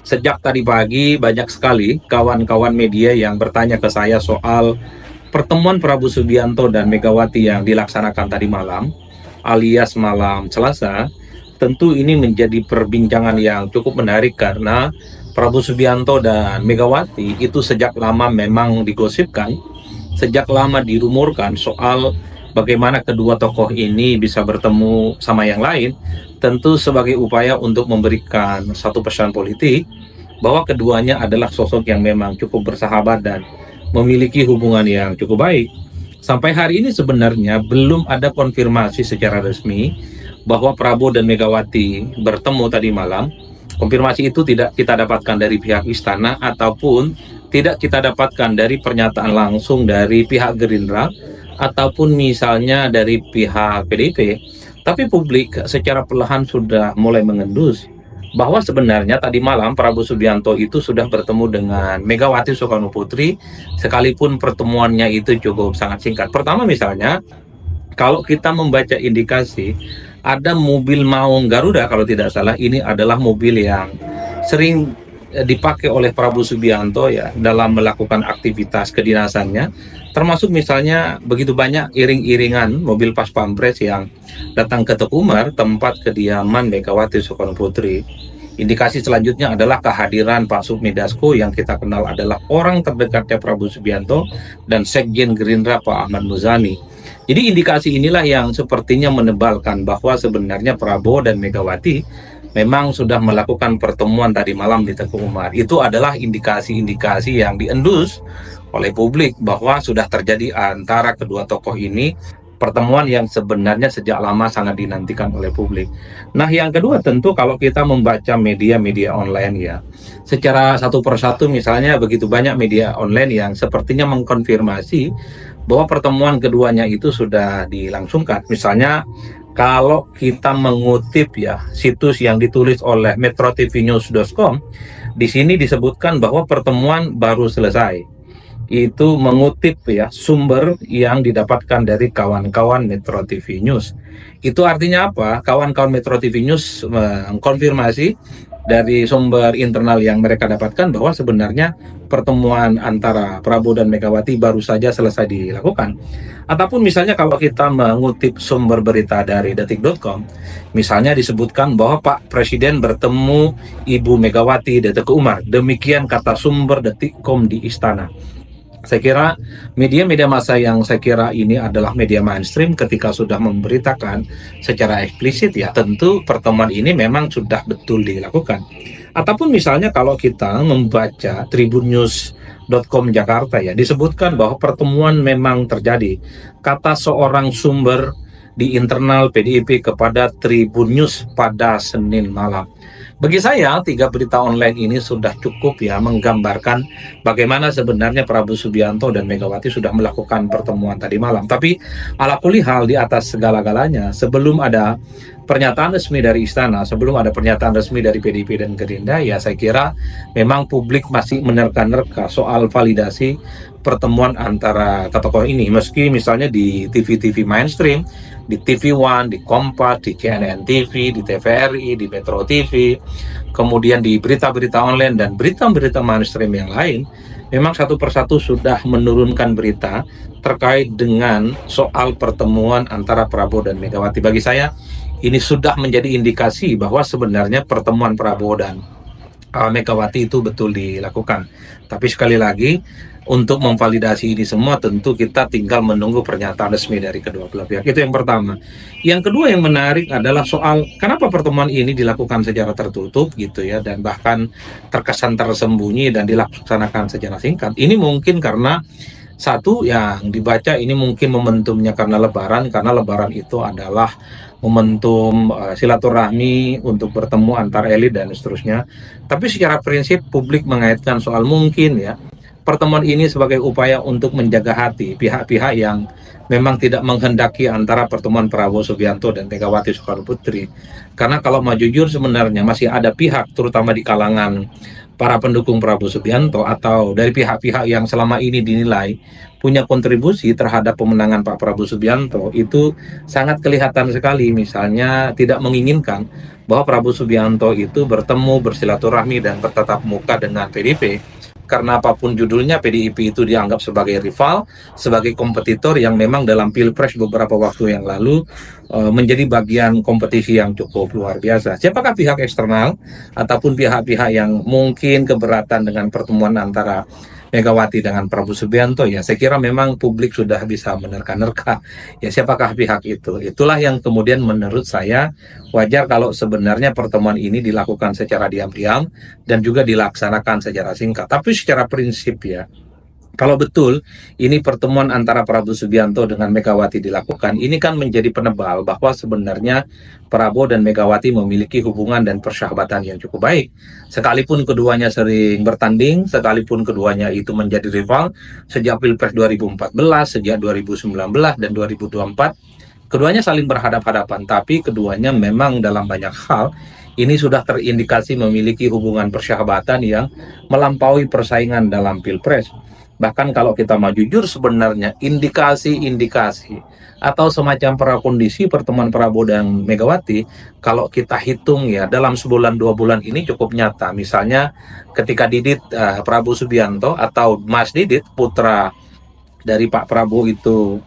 Sejak tadi pagi banyak sekali kawan-kawan media yang bertanya ke saya soal pertemuan Prabowo Subianto dan Megawati yang dilaksanakan tadi malam, alias malam Selasa. Tentu ini menjadi perbincangan yang cukup menarik karena Prabowo Subianto dan Megawati itu sejak lama memang digosipkan, sejak lama dirumorkan soal bagaimana kedua tokoh ini bisa bertemu sama yang lain, tentu sebagai upaya untuk memberikan satu pesan politik bahwa keduanya adalah sosok yang memang cukup bersahabat dan memiliki hubungan yang cukup baik. Sampai hari ini sebenarnya belum ada konfirmasi secara resmi bahwa Prabowo dan Megawati bertemu tadi malam. Konfirmasi itu tidak kita dapatkan dari pihak istana ataupun tidak kita dapatkan dari pernyataan langsung dari pihak Gerindra ataupun misalnya dari pihak PDIP. Tapi publik secara perlahan sudah mulai mengendus bahwa sebenarnya tadi malam Prabowo Subianto itu sudah bertemu dengan Megawati Soekarno Putri, sekalipun pertemuannya itu cukup sangat singkat. Pertama misalnya, kalau kita membaca indikasi, ada mobil Maung Garuda kalau tidak salah, ini adalah mobil yang sering dipakai oleh Prabowo Subianto ya dalam melakukan aktivitas kedinasannya, termasuk misalnya begitu banyak iring-iringan mobil pas pampres yang datang ke Tekumar, tempat kediaman Megawati Soekarno Putri. Indikasi selanjutnya adalah kehadiran Pak Sufmi Dasko yang kita kenal adalah orang terdekatnya Prabowo Subianto dan Sekjen Gerindra Pak Ahmad Muzani. Jadi indikasi inilah yang sepertinya menebalkan bahwa sebenarnya Prabowo dan Megawati memang sudah melakukan pertemuan tadi malam di Teguh Umar. Itu adalah indikasi-indikasi yang diendus oleh publik bahwa sudah terjadi antara kedua tokoh ini pertemuan yang sebenarnya sejak lama sangat dinantikan oleh publik. Nah, yang kedua tentu kalau kita membaca media-media online ya, secara satu persatu misalnya begitu banyak media online yang sepertinya mengkonfirmasi bahwa pertemuan keduanya itu sudah dilangsungkan. Misalnya kalau kita mengutip ya situs yang ditulis oleh metrotvnews.com, di sini disebutkan bahwa pertemuan baru selesai. Itu mengutip ya sumber yang didapatkan dari kawan-kawan Metro TV News. Itu artinya apa? Kawan-kawan Metro TV News mengkonfirmasi dari sumber internal yang mereka dapatkan bahwa sebenarnya pertemuan antara Prabowo dan Megawati baru saja selesai dilakukan. Ataupun misalnya kalau kita mengutip sumber berita dari detik.com, misalnya disebutkan bahwa Pak Presiden bertemu Ibu Megawati di Teguh Umar. Demikian kata sumber detik.com di istana. Saya kira media-media massa yang saya kira ini adalah media mainstream ketika sudah memberitakan secara eksplisit ya tentu pertemuan ini memang sudah betul dilakukan. Ataupun misalnya kalau kita membaca tribunnews.com Jakarta ya disebutkan bahwa pertemuan memang terjadi. Kata seorang sumber di internal PDIP kepada Tribun News pada Senin malam. Bagi saya, tiga berita online ini sudah cukup ya menggambarkan bagaimana sebenarnya Prabowo Subianto dan Megawati sudah melakukan pertemuan tadi malam. Tapi ala kulli hal di atas segala-galanya, sebelum ada pernyataan resmi dari istana, sebelum ada pernyataan resmi dari PDIP dan Gerindra, ya saya kira memang publik masih menerka-nerka soal validasi pertemuan antara tokoh ini. Meski misalnya di TV-TV mainstream, di TV One, di Kompas, di CNN TV, di TVRI, di Metro TV, kemudian di berita-berita online dan berita-berita mainstream yang lain, memang satu persatu sudah menurunkan berita terkait dengan soal pertemuan antara Prabowo dan Megawati. Bagi saya, ini sudah menjadi indikasi bahwa sebenarnya pertemuan Prabowo dan Megawati itu betul dilakukan. Tapi sekali lagi, untuk memvalidasi ini semua tentu kita tinggal menunggu pernyataan resmi dari kedua belah pihak. Itu yang pertama. Yang kedua yang menarik adalah soal kenapa pertemuan ini dilakukan secara tertutup gitu ya, dan bahkan terkesan tersembunyi dan dilaksanakan secara singkat. Ini mungkin karena satu yang dibaca ini mungkin momentumnya karena Lebaran itu adalah momentum silaturahmi untuk bertemu antar elit dan seterusnya. Tapi secara prinsip publik mengaitkan soal mungkin ya pertemuan ini sebagai upaya untuk menjaga hati pihak-pihak yang memang tidak menghendaki antara pertemuan Prabowo Subianto dan Megawati Soekarno Putri. Karena kalau mau jujur sebenarnya masih ada pihak terutama di kalangan para pendukung Prabowo Subianto atau dari pihak-pihak yang selama ini dinilai punya kontribusi terhadap pemenangan Pak Prabowo Subianto itu sangat kelihatan sekali, misalnya tidak menginginkan bahwa Prabowo Subianto itu bertemu, bersilaturahmi, dan bertatap muka dengan PDIP. Karena apapun judulnya, PDIP itu dianggap sebagai rival, sebagai kompetitor yang memang dalam Pilpres beberapa waktu yang lalu menjadi bagian kompetisi yang cukup luar biasa. Siapakah pihak eksternal ataupun pihak-pihak yang mungkin keberatan dengan pertemuan antara Megawati dengan Prabowo Subianto? Ya, saya kira memang publik sudah bisa menerka-nerka. Ya, siapakah pihak itu? Itulah yang kemudian menurut saya wajar kalau sebenarnya pertemuan ini dilakukan secara diam-diam dan juga dilaksanakan secara singkat. Tapi secara prinsip ya, kalau betul ini pertemuan antara Prabowo Subianto dengan Megawati dilakukan, ini kan menjadi penebal bahwa sebenarnya Prabowo dan Megawati memiliki hubungan dan persahabatan yang cukup baik. Sekalipun keduanya sering bertanding, sekalipun keduanya itu menjadi rival sejak Pilpres 2014, sejak 2019 dan 2024, keduanya saling berhadap-hadapan, tapi keduanya memang dalam banyak hal ini sudah terindikasi memiliki hubungan persahabatan yang melampaui persaingan dalam Pilpres. Bahkan kalau kita mau jujur, sebenarnya indikasi-indikasi atau semacam prakondisi pertemuan Prabowo dan Megawati, kalau kita hitung ya dalam sebulan 2 bulan ini cukup nyata. Misalnya ketika Didit Prabowo Subianto atau Mas Didit, putra dari Pak Prabowo itu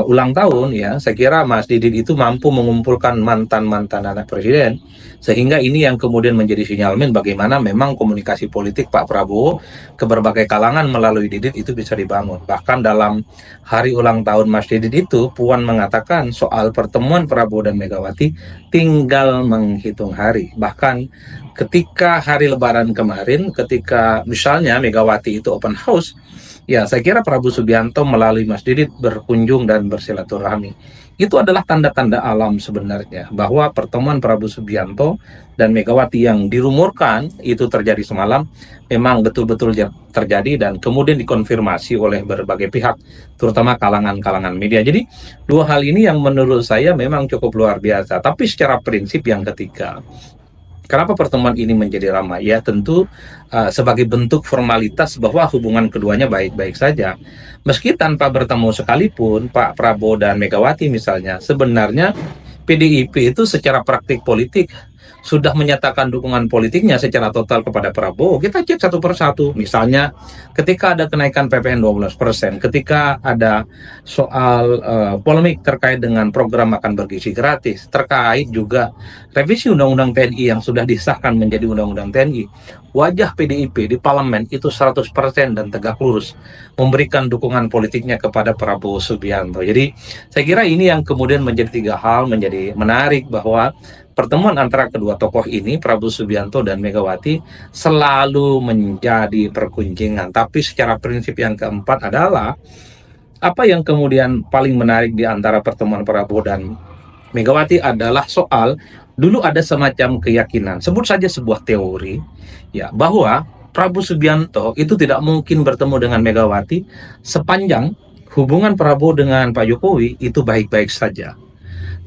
ulang tahun ya, saya kira Mas Didit itu mampu mengumpulkan mantan-mantan anak presiden, sehingga ini yang kemudian menjadi sinyalmen bagaimana memang komunikasi politik Pak Prabowo ke berbagai kalangan melalui Didit itu bisa dibangun. Bahkan dalam hari ulang tahun Mas Didit itu, Puan mengatakan soal pertemuan Prabowo dan Megawati tinggal menghitung hari. Bahkan ketika hari Lebaran kemarin, ketika misalnya Megawati itu open house, ya, saya kira Prabowo Subianto melalui Mas Didit berkunjung dan bersilaturahmi. Itu adalah tanda-tanda alam sebenarnya bahwa pertemuan Prabowo Subianto dan Megawati yang dirumorkan itu terjadi semalam memang betul-betul terjadi dan kemudian dikonfirmasi oleh berbagai pihak, terutama kalangan-kalangan media. Jadi dua hal ini yang menurut saya memang cukup luar biasa. Tapi secara prinsip yang ketiga, kenapa pertemuan ini menjadi ramai? Ya tentu sebagai bentuk formalitas bahwa hubungan keduanya baik-baik saja. Meski tanpa bertemu sekalipun, Pak Prabowo dan Megawati misalnya, sebenarnya PDIP itu secara praktik politik sudah menyatakan dukungan politiknya secara total kepada Prabowo. Kita cek satu persatu. Misalnya ketika ada kenaikan PPN 12%, ketika ada soal polemik terkait dengan program makan bergizi gratis, terkait juga revisi Undang-Undang TNI yang sudah disahkan menjadi Undang-Undang TNI, wajah PDIP di parlemen itu 100% dan tegak lurus memberikan dukungan politiknya kepada Prabowo Subianto. Jadi saya kira ini yang kemudian menjadi tiga hal menjadi menarik bahwa pertemuan antara kedua tokoh ini, Prabowo Subianto dan Megawati, selalu menjadi perkuncingan. Tapi secara prinsip yang keempat adalah apa yang kemudian paling menarik di antara pertemuan Prabowo dan Megawati adalah soal dulu ada semacam keyakinan, sebut saja sebuah teori, ya bahwa Prabowo Subianto itu tidak mungkin bertemu dengan Megawati sepanjang hubungan Prabowo dengan Pak Jokowi itu baik-baik saja.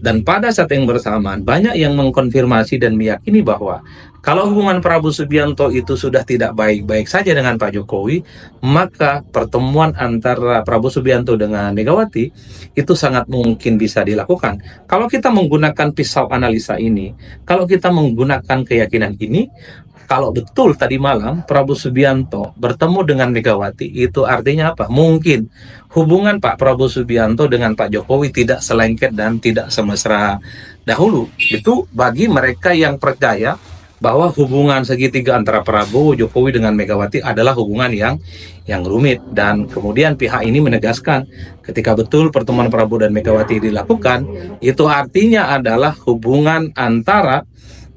Dan pada saat yang bersamaan banyak yang mengkonfirmasi dan meyakini bahwa kalau hubungan Prabowo Subianto itu sudah tidak baik-baik saja dengan Pak Jokowi, maka pertemuan antara Prabowo Subianto dengan Megawati itu sangat mungkin bisa dilakukan. Kalau kita menggunakan pisau analisa ini, kalau kita menggunakan keyakinan ini, kalau betul tadi malam Prabowo Subianto bertemu dengan Megawati, itu artinya apa? Mungkin hubungan Pak Prabowo Subianto dengan Pak Jokowi tidak selengket dan tidak semesra dahulu. Itu bagi mereka yang percaya bahwa hubungan segitiga antara Prabowo, Jokowi dengan Megawati adalah hubungan yang rumit. Dan kemudian pihak ini menegaskan ketika betul pertemuan Prabowo dan Megawati dilakukan, itu artinya adalah hubungan antara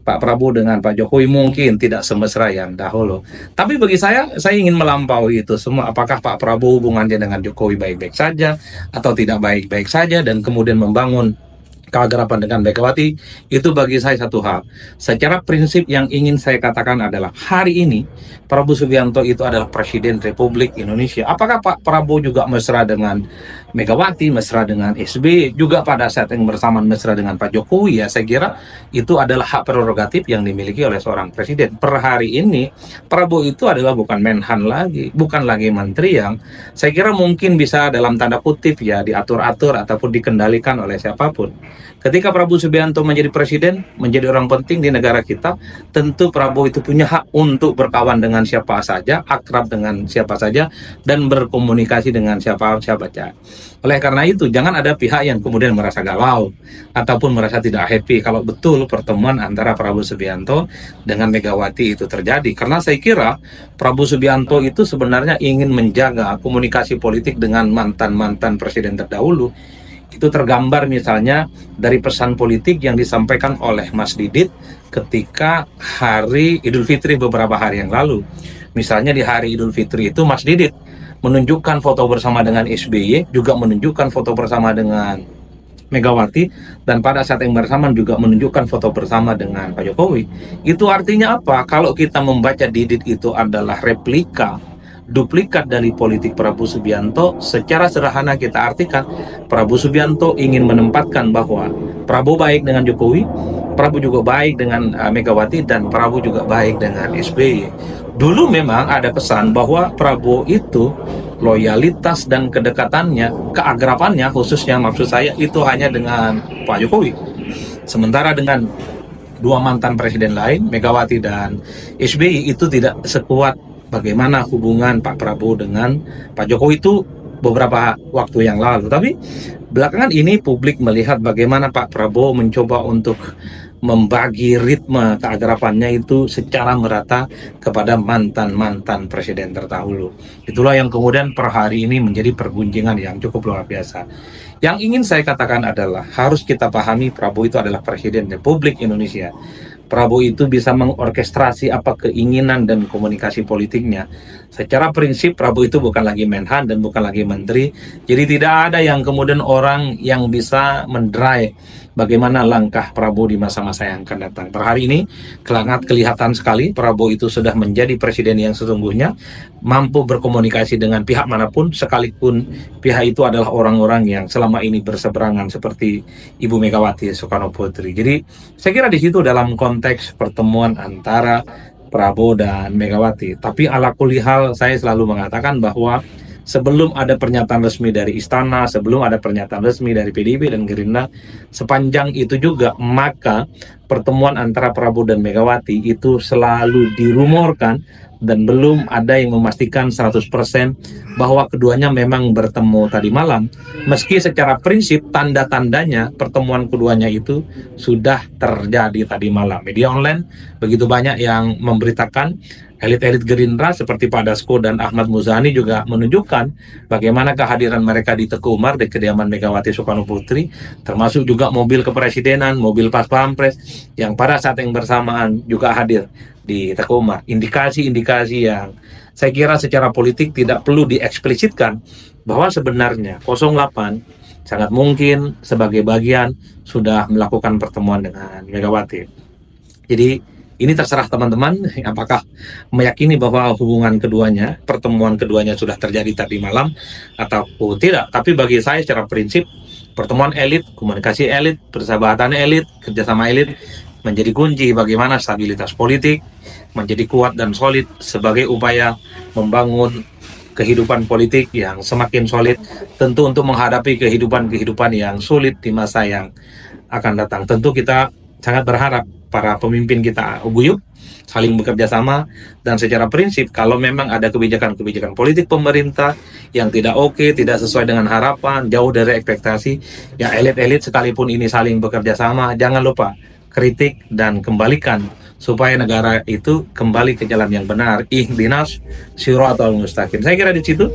Pak Prabowo dengan Pak Jokowi mungkin tidak semesra yang dahulu. Tapi bagi saya ingin melampaui itu semua. Apakah Pak Prabowo hubungannya dengan Jokowi baik-baik saja atau tidak baik-baik saja dan kemudian membangun keakraban dengan Megawati, itu bagi saya satu hal. Secara prinsip yang ingin saya katakan adalah hari ini Prabowo Subianto itu adalah Presiden Republik Indonesia. Apakah Pak Prabowo juga mesra dengan Megawati, mesra dengan SBY, juga pada saat yang bersamaan mesra dengan Pak Jokowi? Ya saya kira itu adalah hak prerogatif yang dimiliki oleh seorang presiden. Per hari ini Prabowo itu adalah bukan Menhan lagi, bukan lagi menteri yang saya kira mungkin bisa dalam tanda kutip ya diatur-atur ataupun dikendalikan oleh siapapun. Ketika Prabowo Subianto menjadi presiden, menjadi orang penting di negara kita, tentu Prabowo itu punya hak untuk berkawan dengan siapa saja, akrab dengan siapa saja, dan berkomunikasi dengan siapa saja. Oleh karena itu, jangan ada pihak yang kemudian merasa galau ataupun merasa tidak happy kalau betul pertemuan antara Prabowo Subianto dengan Megawati itu terjadi. Karena saya kira Prabowo Subianto itu sebenarnya ingin menjaga komunikasi politik dengan mantan-mantan presiden terdahulu. Itu tergambar misalnya dari pesan politik yang disampaikan oleh Mas Didit ketika hari Idul Fitri beberapa hari yang lalu. Misalnya di hari Idul Fitri itu Mas Didit menunjukkan foto bersama dengan SBY, juga menunjukkan foto bersama dengan Megawati, dan pada saat yang bersamaan juga menunjukkan foto bersama dengan Pak Jokowi. Itu artinya apa? Kalau kita membaca Didit itu adalah replika, duplikat dari politik Prabowo Subianto, secara sederhana kita artikan Prabowo Subianto ingin menempatkan bahwa Prabowo baik dengan Jokowi, Prabowo juga baik dengan Megawati, dan Prabowo juga baik dengan SBY. Dulu memang ada kesan bahwa Prabowo itu loyalitas dan kedekatannya, keagrapannya khususnya maksud saya itu hanya dengan Pak Jokowi. Sementara dengan dua mantan presiden lain, Megawati dan SBY, itu tidak sekuat bagaimana hubungan Pak Prabowo dengan Pak Jokowi itu beberapa waktu yang lalu. Tapi belakangan ini publik melihat bagaimana Pak Prabowo mencoba untuk membagi ritme keagrapannya itu secara merata kepada mantan-mantan presiden terdahulu. Itulah yang kemudian per hari ini menjadi pergunjingan yang cukup luar biasa. Yang ingin saya katakan adalah harus kita pahami Prabowo itu adalah Presiden Republik Indonesia. Prabowo itu bisa mengorkestrasi apa keinginan dan komunikasi politiknya. Secara prinsip Prabowo itu bukan lagi Menhan dan bukan lagi menteri. Jadi tidak ada yang kemudian orang yang bisa mendrive bagaimana langkah Prabowo di masa-masa yang akan datang. Per hari ini sangat kelihatan sekali Prabowo itu sudah menjadi presiden yang sesungguhnya, mampu berkomunikasi dengan pihak manapun, sekalipun pihak itu adalah orang-orang yang selama ini berseberangan seperti Ibu Megawati Soekarno Putri. Jadi saya kira di situ dalam konteks pertemuan antara Prabowo dan Megawati. Tapi ala kulli hal saya selalu mengatakan bahwa sebelum ada pernyataan resmi dari Istana, sebelum ada pernyataan resmi dari PDIP dan Gerindra, sepanjang itu juga maka pertemuan antara Prabowo dan Megawati itu selalu dirumorkan dan belum ada yang memastikan 100% bahwa keduanya memang bertemu tadi malam. Meski secara prinsip tanda-tandanya pertemuan keduanya itu sudah terjadi tadi malam. Media online begitu banyak yang memberitakan, elit-elit Gerindra seperti Pak Dasko dan Ahmad Muzani juga menunjukkan bagaimana kehadiran mereka di Teguh Umar, di kediaman Megawati Soekarno Putri, termasuk juga mobil kepresidenan, mobil pas pampres yang pada saat yang bersamaan juga hadir di Teguh Umar. Indikasi-indikasi yang saya kira secara politik tidak perlu dieksplisitkan bahwa sebenarnya 08 sangat mungkin sebagai bagian sudah melakukan pertemuan dengan Megawati. Jadi ini terserah teman-teman apakah meyakini bahwa hubungan keduanya, pertemuan keduanya sudah terjadi tadi malam ataupun tidak. Tapi bagi saya secara prinsip pertemuan elit, komunikasi elit, persahabatan elit, kerjasama elit menjadi kunci bagaimana stabilitas politik menjadi kuat dan solid sebagai upaya membangun kehidupan politik yang semakin solid, tentu untuk menghadapi kehidupan yang sulit di masa yang akan datang. Tentu kita sangat berharap para pemimpin kita guyup, saling bekerja sama, dan secara prinsip kalau memang ada kebijakan-kebijakan politik pemerintah yang tidak oke, tidak sesuai dengan harapan, jauh dari ekspektasi, ya elit-elit sekalipun ini saling bekerja sama, jangan lupa kritik dan kembalikan supaya negara itu kembali ke jalan yang benar. Ihdinas siratal mustaqim. Saya kira di situ.